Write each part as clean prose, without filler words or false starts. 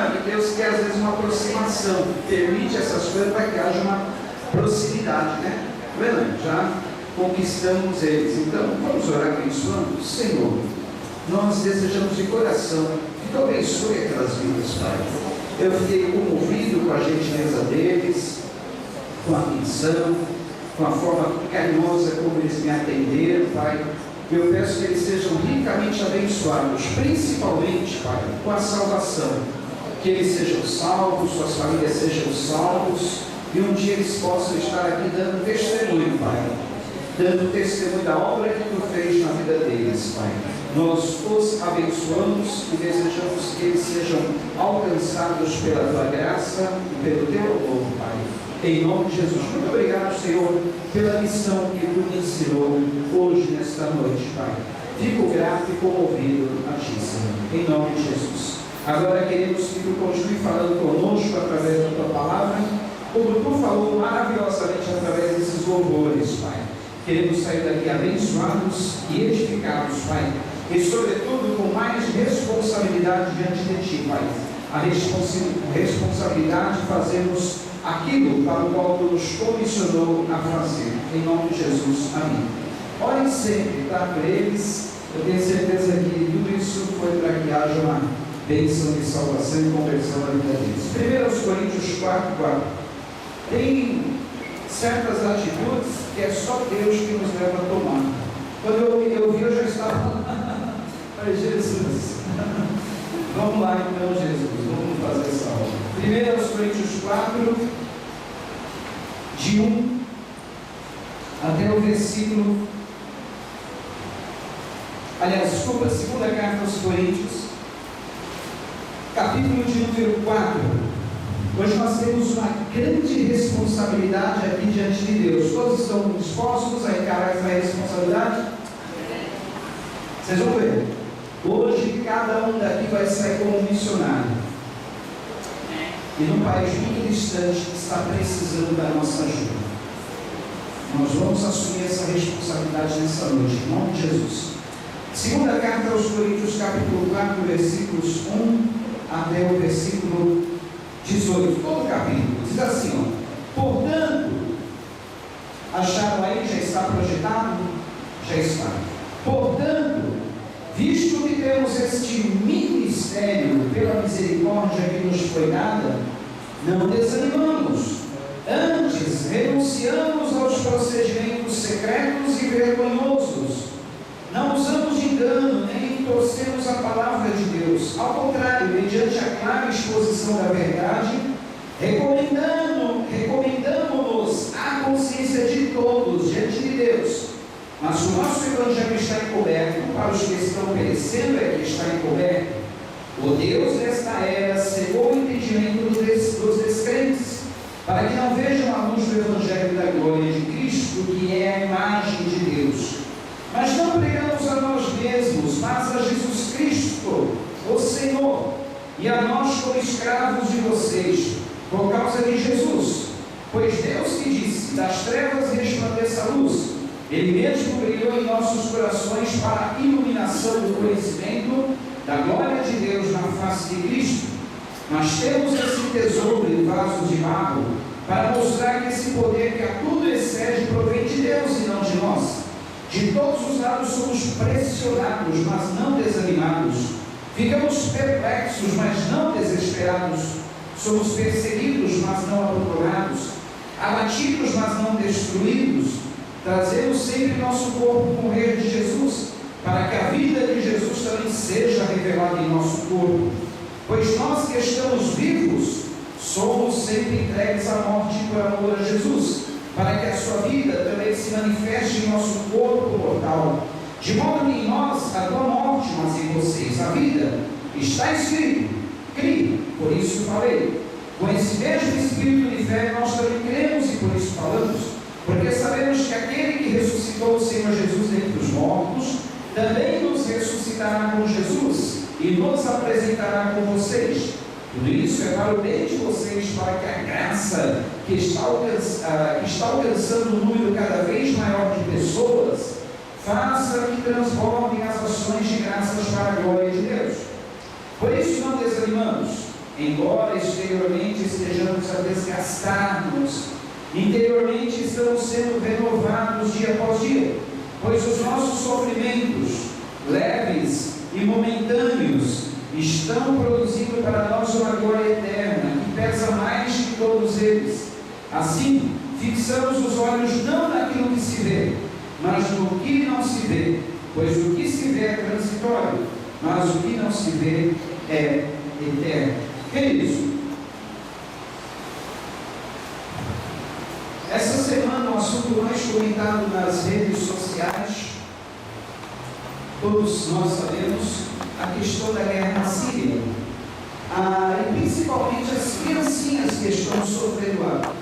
funciona, que Deus quer às vezes uma aproximação, permite essas coisas para que haja uma proximidade, né? Já conquistamos eles. Então, vamos orar abençoando. Senhor, nós desejamos de coração que Tu abençoe aquelas vidas, Pai. Eu fiquei comovido com a gentileza deles, com a atenção, com a forma carinhosa como eles me atenderam, Pai. Eu peço que eles sejam ricamente abençoados, principalmente, Pai, com a salvação. Que eles sejam salvos, suas famílias sejam salvos, e um dia eles possam estar aqui dando testemunho, Pai. Dando testemunho da obra que Tu fez na vida deles, Pai. Nós os abençoamos e desejamos que eles sejam alcançados pela Tua graça e pelo Teu amor, Pai. Em nome de Jesus. Muito obrigado, Senhor, pela missão que Tu me ensinou hoje, nesta noite, Pai. Fico grato e comovido a Ti, Senhor. Em nome de Jesus. Agora queremos que Tu continue falando conosco através da Tua palavra, como Tu falou maravilhosamente através desses louvores, Pai. Queremos sair daqui abençoados e edificados, Pai. E sobretudo com mais responsabilidade diante de Ti, Pai. A responsabilidade de fazermos aquilo para o qual Tu nos comissionou a fazer. Em nome de Jesus. Amém. Orem sempre, tá? Por eles. Eu tenho certeza que tudo isso foi para que haja uma bênção de salvação e conversão na vida deles. 1 Coríntios 4:4. Tem certas atitudes que é só Deus que nos leva a tomar. Quando eu vi, eu já estava ai, Jesus. Vamos lá então, Jesus, vamos fazer essa obra. 1 Coríntios 4, de 1 até o versículo, desculpa, segunda carta aos Coríntios, capítulo de número 4. Hoje nós temos uma grande responsabilidade aqui diante de Deus. Todos estão dispostos a encarar essa responsabilidade? Vocês vão ver. Hoje cada um daqui vai sair como um missionário. E num país muito distante que está precisando da nossa ajuda. Nós vamos assumir essa responsabilidade nessa noite, em nome de Jesus. Segunda carta aos Coríntios, capítulo 4, versículos 1 até o versículo 18, todo o capítulo, diz assim, portanto, acharam aí, já está projetado? Já está. Portanto, visto que temos este ministério pela misericórdia que nos foi dada, não desanimamos, antes renunciamos aos procedimentos secretos e vergonhosos, não usamos de engano, nem torcemos a palavra de Deus. Ao contrário, mediante a clara exposição da verdade, recomendamos-nos à consciência de todos diante de Deus. Mas o nosso evangelho está encoberto, para os que estão perecendo é que está encoberto. O Deus desta era cegou o entendimento dos descrentes, para que não vejam a luz do evangelho da glória de Cristo, que é a imagem de Deus. Mas não pregamos a nós mesmos, mas a Jesus Cristo, o Senhor, e a nós como escravos de vocês, por causa de Jesus. Pois Deus que disse, das trevas resplandeça a luz, Ele mesmo brilhou em nossos corações para a iluminação do conhecimento da glória de Deus na face de Cristo. Nós temos esse tesouro em vasos de barro, para mostrar que esse poder que a tudo excede provém de Deus e não de nós. De todos os lados somos pressionados, mas não desanimados. Ficamos perplexos, mas não desesperados. Somos perseguidos, mas não abandonados. Abatidos, mas não destruídos. Trazemos sempre nosso corpo morrer de Jesus, para que a vida de Jesus também seja revelada em nosso corpo. Pois nós que estamos vivos, somos sempre entregues à morte por amor a Jesus, para que a sua vida também se manifeste em nosso corpo mortal. De modo que em nós a tua morte, mas em vocês a vida. Está escrito, crie, por isso falei. Com esse mesmo espírito de fé nós também cremos e por isso falamos, porque sabemos que aquele que ressuscitou o Senhor Jesus dentre os mortos, também nos ressuscitará com Jesus e nos apresentará com vocês. Tudo isso é para o bem de vocês, para que a graça que está alcançando um número cada vez maior de pessoas, faça que transformem as ações de graças para a glória de Deus. Por isso não desanimamos, embora exteriormente estejamos a desgastar-nos, interiormente estamos sendo renovados dia após dia, pois os nossos sofrimentos, leves e momentâneos, estão produzindo para nós uma glória eterna, que pesa mais que todos eles. Assim, fixamos os olhos não naquilo que se vê, mas no que não se vê, pois o que se vê é transitório, mas o que não se vê é eterno. Queridos, essa semana o assunto mais comentado nas redes sociais, todos nós sabemos, a questão da guerra na Síria, e principalmente as criancinhas que estão sofrendo lá.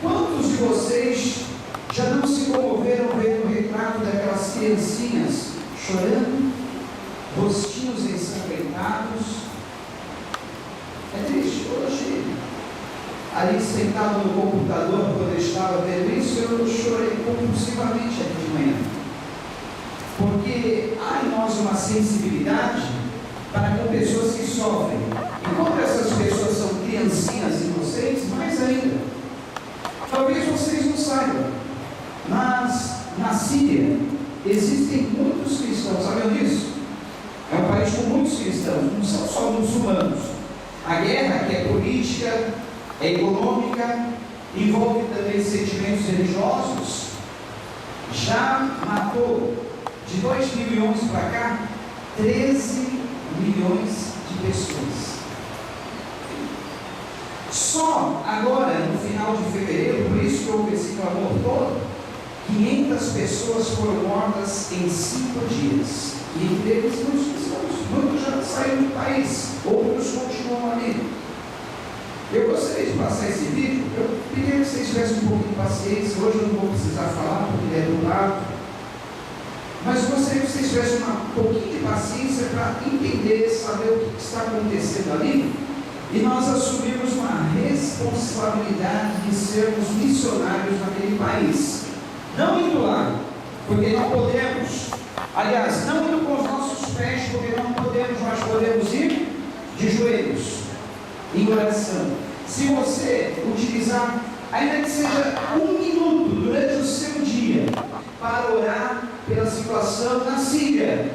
Quantos de vocês já não se comoveram vendo o retrato daquelas criancinhas chorando, rostinhos ensanguentados? É triste. Hoje, ali sentado no computador, quando eu estava vendo isso, eu chorei compulsivamente aqui de manhã, porque há em nós uma sensibilidade para com pessoas que sofrem, e quando essas pessoas são criancinhas inocentes, mais ainda. Talvez vocês não saibam, mas na Síria existem muitos cristãos, sabiam disso? É um país com muitos cristãos, não são só muçulmanos. A guerra, que é política, é econômica, envolve também sentimentos religiosos, já matou, de 2011 para cá, 13 milhões de pessoas. Só agora, no final de fevereiro, por isso que houve esse clamor todo, 500 pessoas foram mortas em 5 dias. E entre eles muitos cristãos. Muitos já saíram do país, outros continuam ali. Eu gostaria de passar esse vídeo. Eu queria que vocês tivessem um pouquinho de paciência. Hoje eu não vou precisar falar, porque ele é do lado. Mas eu gostaria que vocês tivessem um pouquinho de paciência para entender, saber o que está acontecendo ali, e nós assumimos uma responsabilidade de sermos missionários naquele país. Não indo lá, porque não podemos, aliás, não indo com os nossos pés, porque não podemos, mas podemos ir de joelhos, em oração. Se você utilizar, ainda que seja 1 minuto durante o seu dia, para orar pela situação na Síria,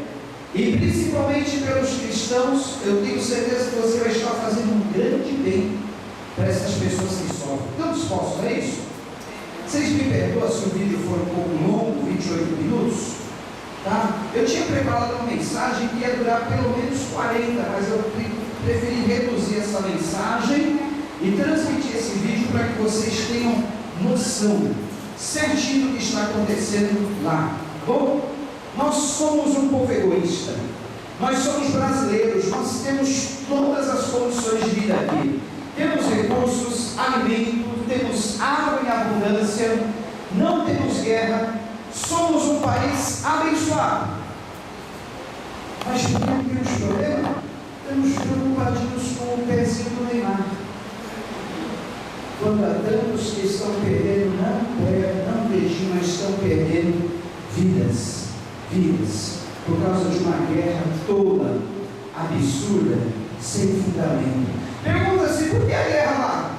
e principalmente pelos cristãos, eu tenho certeza que você vai estar fazendo um grande bem para essas pessoas que sofrem. Estão dispostos a isso? Vocês me perdoam se o vídeo for um pouco longo, 28 minutos? Tá? Eu tinha preparado uma mensagem que ia durar pelo menos 40, mas eu preferi reduzir essa mensagem e transmitir esse vídeo para que vocês tenham noção certinho do que está acontecendo lá. Bom, nós somos um povo egoísta, nós somos brasileiros, nós temos todas as condições de vida aqui, temos recursos, alimento, temos água em abundância, não temos guerra, somos um país abençoado. Mas por que temos problema? Estamos preocupadinhos com o pezinho do Neymar. Quando há tantos que estão perdendo, não dedinho, mas estão perdendo vidas, por causa de uma guerra tola, absurda, sem fundamento. Pergunta-se, por que a guerra lá?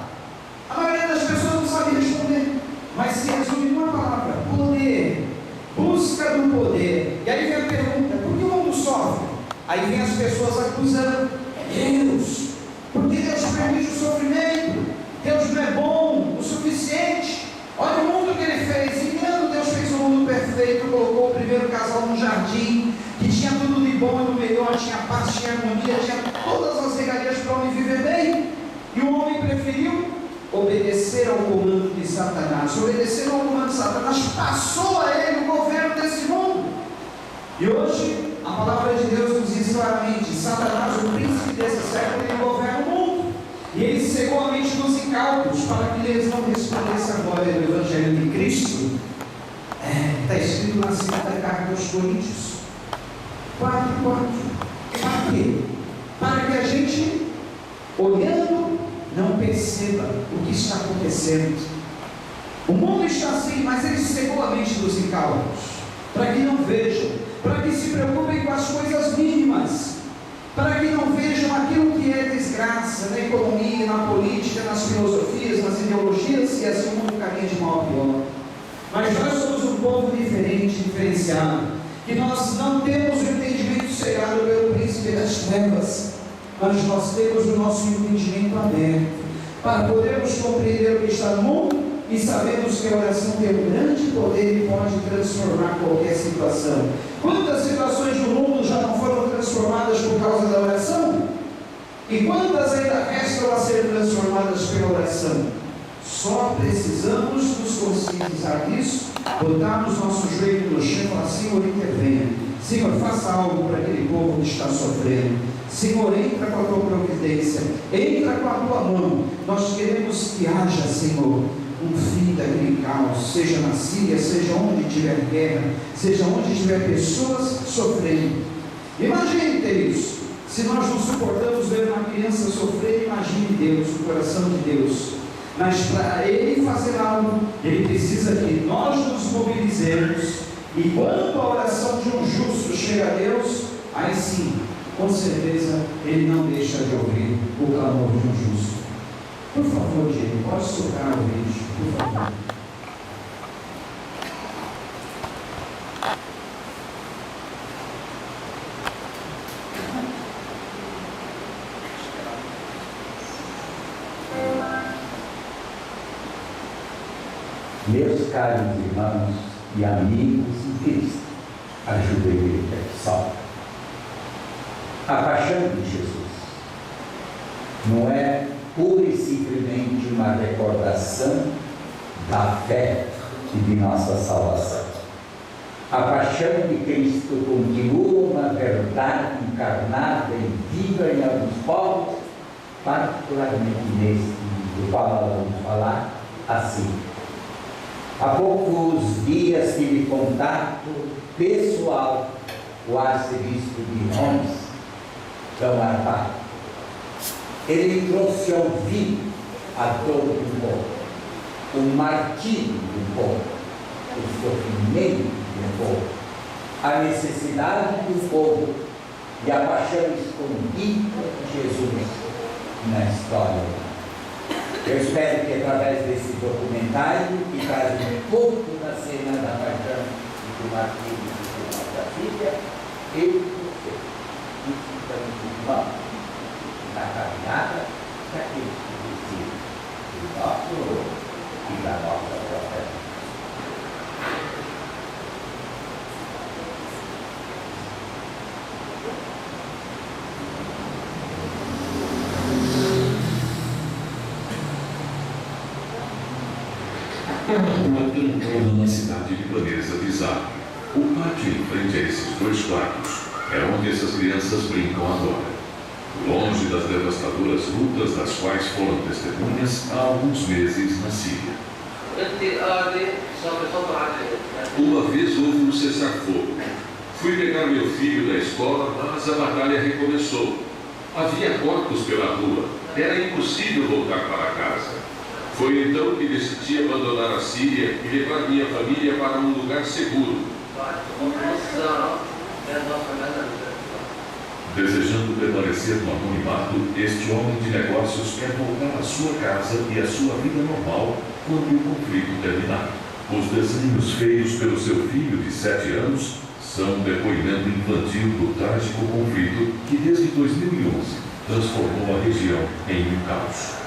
A maioria das pessoas não sabe responder, mas se resume em uma palavra: poder, busca do poder. E aí vem a pergunta, por que o mundo sofre? Aí vem as pessoas acusando, é Deus, porque Deus permite o sofrimento, Deus não é bom o suficiente. Olha o mundo que Ele fez. Em que ano Deus fez o mundo perfeito? Colocou o primeiro casal no jardim, que tinha tudo de bom e do melhor, tinha paz, tinha harmonia, tinha todas as regalias para o homem viver bem. E o homem preferiu obedecer ao comando de Satanás. Obedecer ao comando de Satanás passou a ele o governo desse mundo. E hoje a palavra de Deus nos diz claramente: Satanás, o príncipe desse século, ele governa o mundo. E ele cegou a mente dos incautos para que eles não respondessem a glória do Evangelho de Cristo. Está escrito na segunda carta aos Coríntios 4:4. Para quê? Para que a gente, olhando, não perceba o que está acontecendo. O mundo está assim, mas ele cegou a mente dos incautos, para que não vejam, para que se preocupem com as coisas mínimas, para que não vejam aquilo que é desgraça, na economia, na política, nas filosofias, nas ideologias, e assim o mundo caminha de mal a pior. Mas nós somos um povo diferente, diferenciado, que nós não temos o entendimento cegado pelo príncipe das trevas, mas nós temos o nosso entendimento aberto, para podermos compreender o que está no mundo, e sabemos que a oração tem um grande poder e pode transformar qualquer situação. Quantas situações do mundo já não foram transformadas por causa da oração? E quantas ainda restam a ser transformadas pela oração? Só precisamos nos conscientizar disso, botarmos nosso joelho no chão e falar: Senhor, intervenha. Senhor, faça algo para aquele povo que está sofrendo. Senhor, entra com a tua providência, entra com a tua mão. Nós queremos que haja, Senhor, um fim daquele caos, seja na Síria, seja onde tiver guerra, seja onde tiver pessoas sofrendo. Imagine ter isso. Se nós não suportamos ver uma criança sofrer, imagine Deus, o coração de Deus. Mas para Ele fazer algo, Ele precisa que nós nos mobilizemos, e quando a oração de um justo chega a Deus, aí sim, com certeza, Ele não deixa de ouvir o clamor de um justo. Por favor, Diego, pode soltar o vídeo, por favor. Meus caros irmãos e amigos em Cristo, ajuda a igreja que salva. A paixão de Jesus não é pura e simplesmente uma recordação da fé e de nossa salvação. A paixão de Cristo continua uma verdade encarnada e viva em alguns povos, particularmente neste do qual nós vamos falar assim. Há poucos dias tive contato pessoal com o arcebispo de Homs, Dom Armado. Ele trouxe ao vivo a dor do povo, o martírio do povo, o sofrimento do povo, a necessidade do povo e a paixão escondida de Jesus na história. Eu espero que através desse documentário, que traz um pouco da cena da paixão e do martírio de nossa filha, eu e você, estamos irmãos na caminhada daqueles que precisam do nosso amor e da nossa própria vida. Uma cantona na cidade de Planeza Bizarro. O pátio em frente a esses dois quartos é onde essas crianças brincam agora. Longe das devastadoras lutas das quais foram testemunhas há alguns meses na Síria. Uma vez houve um cessar-fogo. Fui pegar meu filho da escola, mas a batalha recomeçou. Havia corpos pela rua. Era impossível voltar para casa. Foi então que decidi abandonar a Síria e levar minha família para um lugar seguro. Desejando permanecer no anonimato, este homem de negócios quer voltar à sua casa e à sua vida normal quando o conflito terminar. Os desenhos feitos pelo seu filho de 7 anos são um depoimento infantil do trágico conflito que desde 2011 transformou a região em um caos.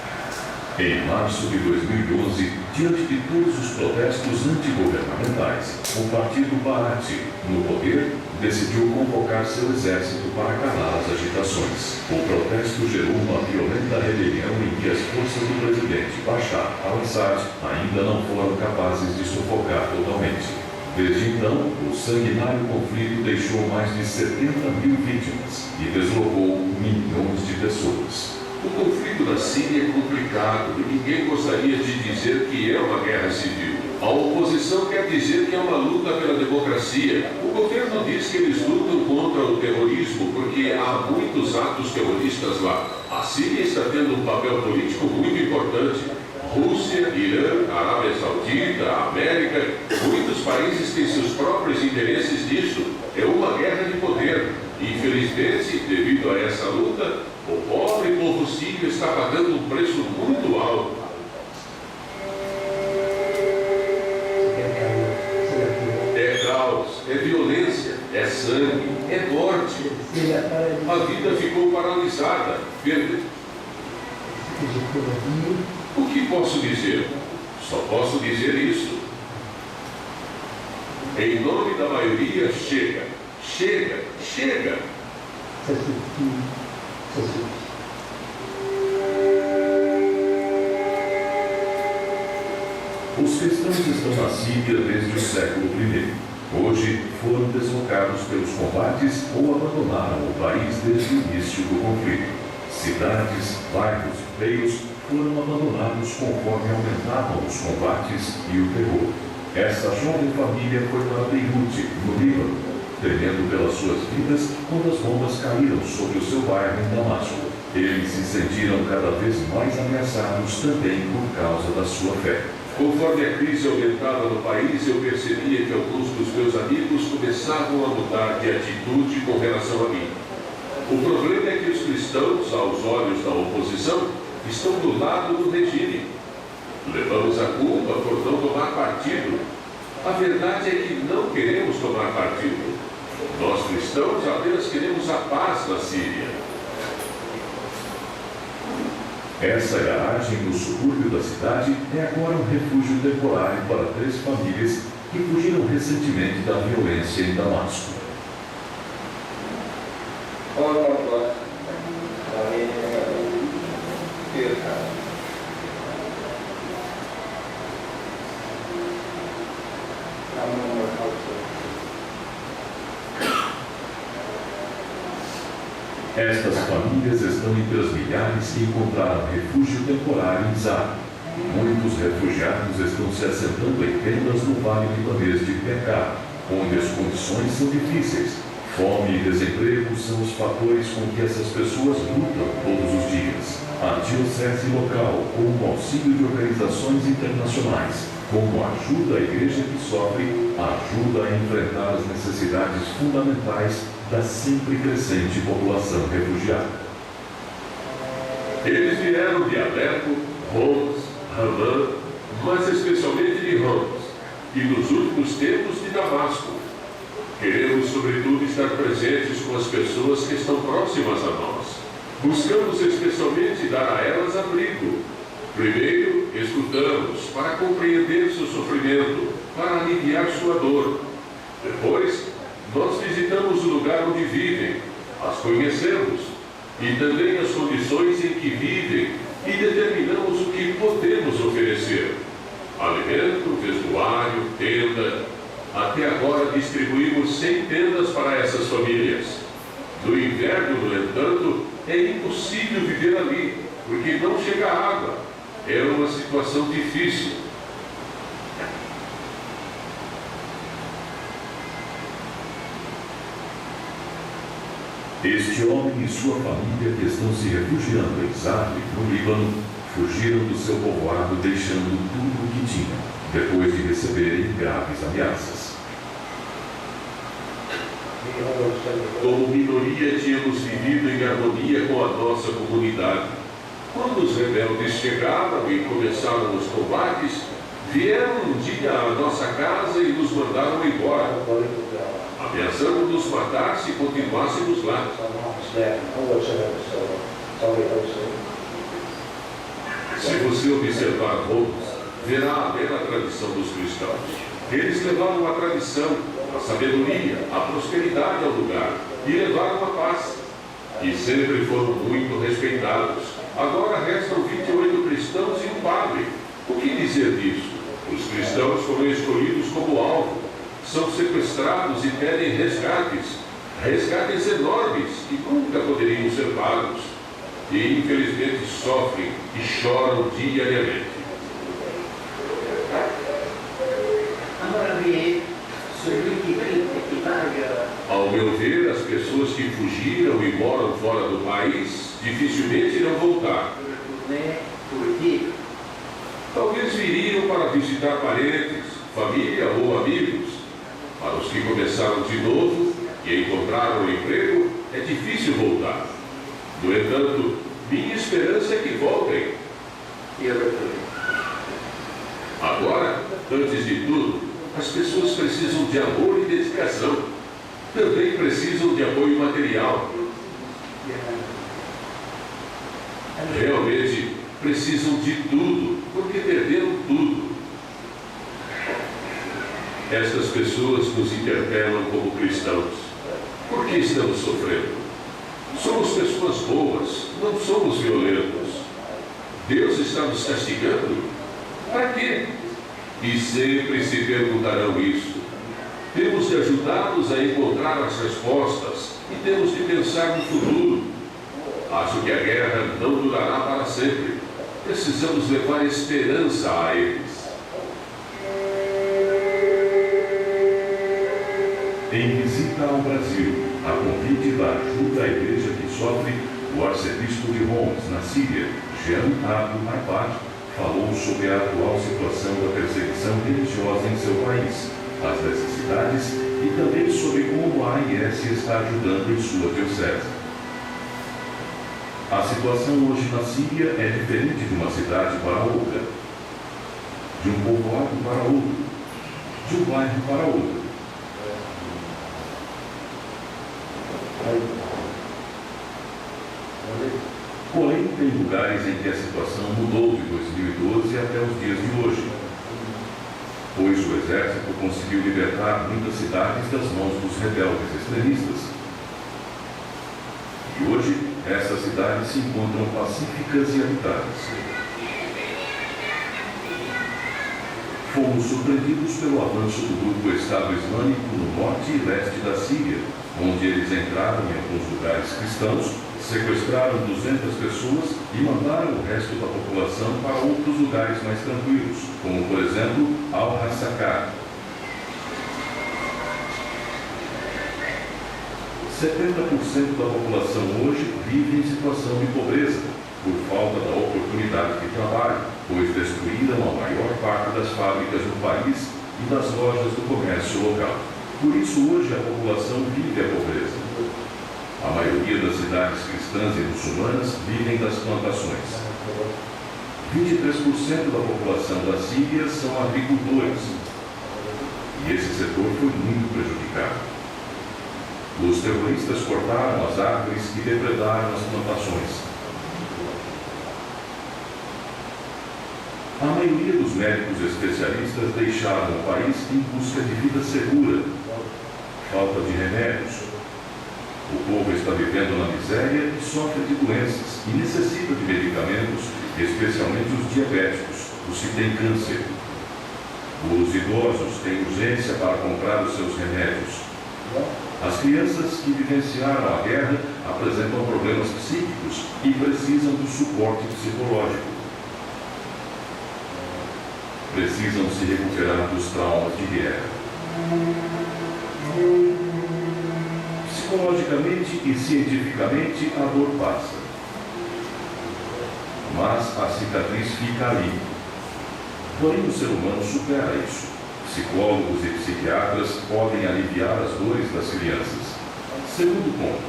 Em março de 2011, diante de todos os protestos antigovernamentais, o partido Bharati, no poder, decidiu convocar seu exército para calar as agitações. O protesto gerou uma violenta rebelião em que as forças do presidente Bashar al-Assad ainda não foram capazes de sufocar totalmente. Desde então, o sanguinário conflito deixou mais de 70 mil vítimas e deslocou milhões de pessoas. O conflito da Síria é complicado e ninguém gostaria de dizer que é uma guerra civil. A oposição quer dizer que é uma luta pela democracia. O governo diz que eles lutam contra o terrorismo porque há muitos atos terroristas lá. A Síria está tendo um papel político muito importante. Rússia, Irã, Arábia Saudita, América, muitos países têm seus próprios interesses nisso. É uma guerra de poder. Infelizmente, devido a essa luta, o pobre povo Sírio está pagando um preço muito alto. É caos, é violência, é sangue, é morte. A vida ficou paralisada. O que posso dizer? Só posso dizer isso. Em nome da maioria, chega. Chega, chega. Os cristãos estão na Síria desde o século I. Hoje foram deslocados pelos combates ou abandonaram o país desde o início do conflito. Cidades, bairros e feios foram abandonados conforme aumentavam os combates e o terror. Essa jovem família foi para Beirute, no Líbano, temendo pelas suas vidas quando as bombas caíram sobre o seu bairro em Damasco. Eles se sentiram cada vez mais ameaçados também por causa da sua fé. Conforme a crise aumentava no país, eu percebia que alguns dos meus amigos começavam a mudar de atitude com relação a mim. O problema é que os cristãos, aos olhos da oposição, estão do lado do regime. Levamos a culpa por não tomar partido. A verdade é que não queremos tomar partido. Nós cristãos apenas queremos a paz na Síria. Essa garagem no subúrbio da cidade é agora um refúgio temporário para 3 famílias que fugiram recentemente da violência em Damasco. Estas famílias estão entre as milhares que encontraram refúgio temporário em Zara. Muitos refugiados estão se assentando em tendas no vale libanês de Bekaa, onde as condições são difíceis. Fome e desemprego são os fatores com que essas pessoas lutam todos os dias. A diocese local, com o auxílio de organizações internacionais, como ajuda à igreja que sofre, ajuda a enfrentar as necessidades fundamentais da sempre crescente população refugiada. Eles vieram de Alepo, Homs, Ramã, mas especialmente de Homs, e nos últimos tempos de Damasco. Queremos, sobretudo, estar presentes com as pessoas que estão próximas a nós. Buscamos especialmente dar a elas abrigo. Primeiro, escutamos para compreender seu sofrimento, para aliviar sua dor. Depois, nós visitamos o lugar onde vivem, as conhecemos e também as condições em que vivem e determinamos o que podemos oferecer. Alimento, vestuário, tenda. Até agora distribuímos 100 tendas para essas famílias. No inverno, no entanto, é impossível viver ali, porque não chega água. É uma situação difícil. Este homem e sua família que estão se refugiando em Zara, no Líbano, fugiram do seu povoado deixando tudo o que tinham, depois de receberem graves ameaças. Como minoria, tínhamos vivido em harmonia com a nossa comunidade. Quando os rebeldes chegaram e começaram os combates, vieram um dia à nossa casa e nos mandaram embora, ameaçando nos matar se continuássemos lá. Se você observar Homs, verá a bela tradição dos cristãos. Eles levaram a tradição, a sabedoria, a prosperidade ao lugar e levaram a paz. E sempre foram muito respeitados. Agora restam 28 cristãos e um padre. O que dizer disso? Os cristãos foram escolhidos como alvo. São sequestrados e pedem resgates. Resgates enormes que nunca poderiam ser pagos. E infelizmente sofrem e choram diariamente. Ao meu ver, as pessoas que fugiram e moram fora do país dificilmente irão voltar. Talvez viriam para visitar parentes, família ou amigos. Para os que começaram de novo e encontraram um emprego, é difícil voltar. No entanto, minha esperança de amor e dedicação. Também precisam de apoio material. Realmente precisam de tudo, porque perderam tudo. Estas pessoas nos interpelam como cristãos. Por que estamos sofrendo? Somos pessoas boas, não somos violentos. Deus está nos castigando? Para quê? E sempre se perguntarão isso. Temos de ajudá-los a encontrar as respostas e temos de pensar no futuro. Acho que a guerra não durará para sempre. Precisamos levar esperança a eles. Em visita ao Brasil, a convite da ajuda à igreja que sofre, o arcebispo de Homs, na Síria, Jean Abdul Maibat, falou sobre a atual situação da perseguição religiosa em seu país, as necessidades e também sobre como a AIS está ajudando em sua diocese. A situação hoje na Síria é diferente de uma cidade para outra, de um povoado para outro, de um bairro para outro. Porém, tem lugares em que a situação mudou de 2012 até os dias de hoje, pois o exército conseguiu libertar muitas cidades das mãos dos rebeldes extremistas. E hoje, essas cidades se encontram pacíficas e habitadas. Fomos surpreendidos pelo avanço do grupo Estado Islâmico no norte e leste da Síria, onde eles entraram em alguns lugares cristãos, sequestraram 200 pessoas e mandaram o resto da população para outros lugares mais tranquilos, como, por exemplo, Al-Hasakah. 70% da população hoje vive em situação de pobreza, por falta da oportunidade de trabalho, pois destruíram a maior parte das fábricas do país e das lojas do comércio local. Por isso, hoje, a população vive a pobreza. A maioria das cidades cristãs e muçulmanas vivem das plantações. 23% da população da Síria são agricultores. E esse setor foi muito prejudicado. Os terroristas cortaram as árvores e depredaram as plantações. A maioria dos médicos especialistas deixaram o país em busca de vida segura. Falta de remédios. O povo está vivendo na miséria e sofre de doenças e necessita de medicamentos, especialmente os diabéticos, os que têm câncer. Os idosos têm urgência para comprar os seus remédios. As crianças que vivenciaram a guerra apresentam problemas psíquicos e precisam do suporte psicológico. Precisam se recuperar dos traumas de guerra. Psicologicamente e cientificamente, a dor passa. Mas a cicatriz fica ali. Porém, o ser humano supera isso. Psicólogos e psiquiatras podem aliviar as dores das crianças. Segundo ponto,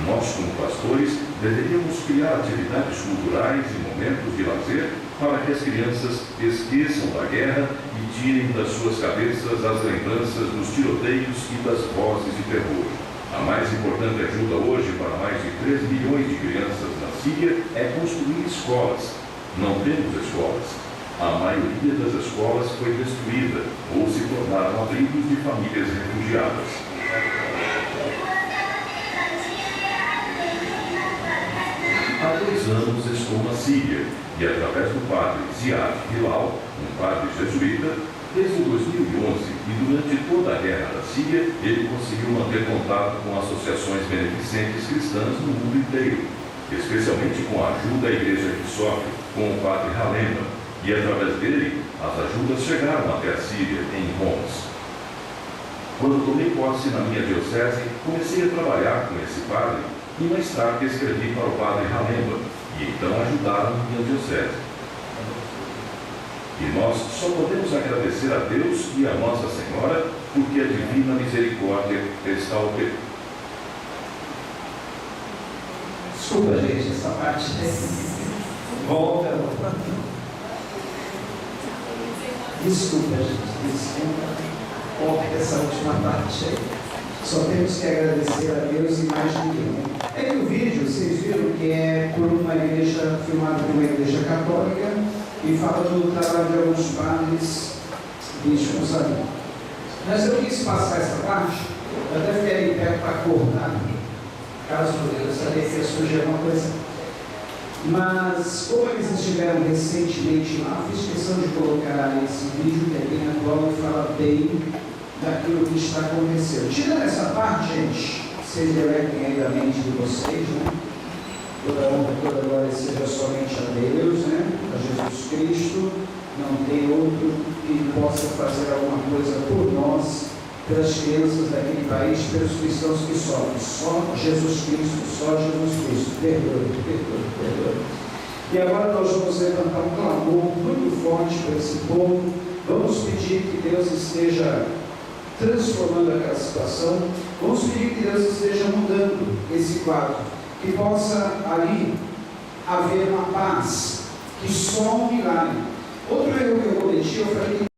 nós, como pastores, deveríamos criar atividades culturais e momentos de lazer para que as crianças esqueçam da guerra e tirem das suas cabeças as lembranças dos tiroteios e das vozes de terror. A mais importante ajuda hoje para mais de 3 milhões de crianças na Síria é construir escolas. Não temos escolas. A maioria das escolas foi destruída ou se tornaram abrigos de famílias refugiadas. Há 2 anos estou na Síria e, através do padre Ziad Hilal, um padre jesuíta, desde 2011 e durante toda a guerra da Síria, ele conseguiu manter contato com associações beneficentes cristãs no mundo inteiro, especialmente com a ajuda à igreja que sofre, com o padre Halema, e através dele, as ajudas chegaram até a Síria, em Homs. Quando tomei posse na minha diocese, comecei a trabalhar com esse padre e mais tarde escrevi para o padre Halema, e então ajudaram a minha diocese. E nós só podemos agradecer a Deus e a Nossa Senhora, porque a divina misericórdia está ao pé. Desculpa, gente, essa parte. Volta. Desculpa, gente. Desculpa. forte essa última parte aí. Só temos que agradecer a Deus e mais ninguém. É que o vídeo, vocês viram que é por uma igreja, filmado por uma igreja católica, e fala do trabalho de alguns padres, bispos ali. Mas eu quis passar essa parte, eu até fiquei ali perto para acordar, caso eu sabia que ia surgir alguma coisa. Mas, como eles estiveram recentemente lá, fiz questão de colocar esse vídeo que é bem atual e fala bem daquilo que está acontecendo. Tirando essa parte, gente, vocês deletem aí da mente de vocês, né? Toda honra, toda glória seja somente a Deus, né? A Jesus Cristo. Não tem outro que possa fazer alguma coisa por nós, pelas crianças daquele país, pelos cristãos que sofrem. Só Jesus Cristo, só Jesus Cristo. Perdoe, perdoe, perdoe. E agora nós vamos levantar um clamor muito forte para esse povo. Vamos pedir que Deus esteja transformando aquela situação. Vamos pedir que Deus esteja mudando esse quadro. Que possa ali haver uma paz, que só um milagre. Outro erro que eu cometi, eu falei que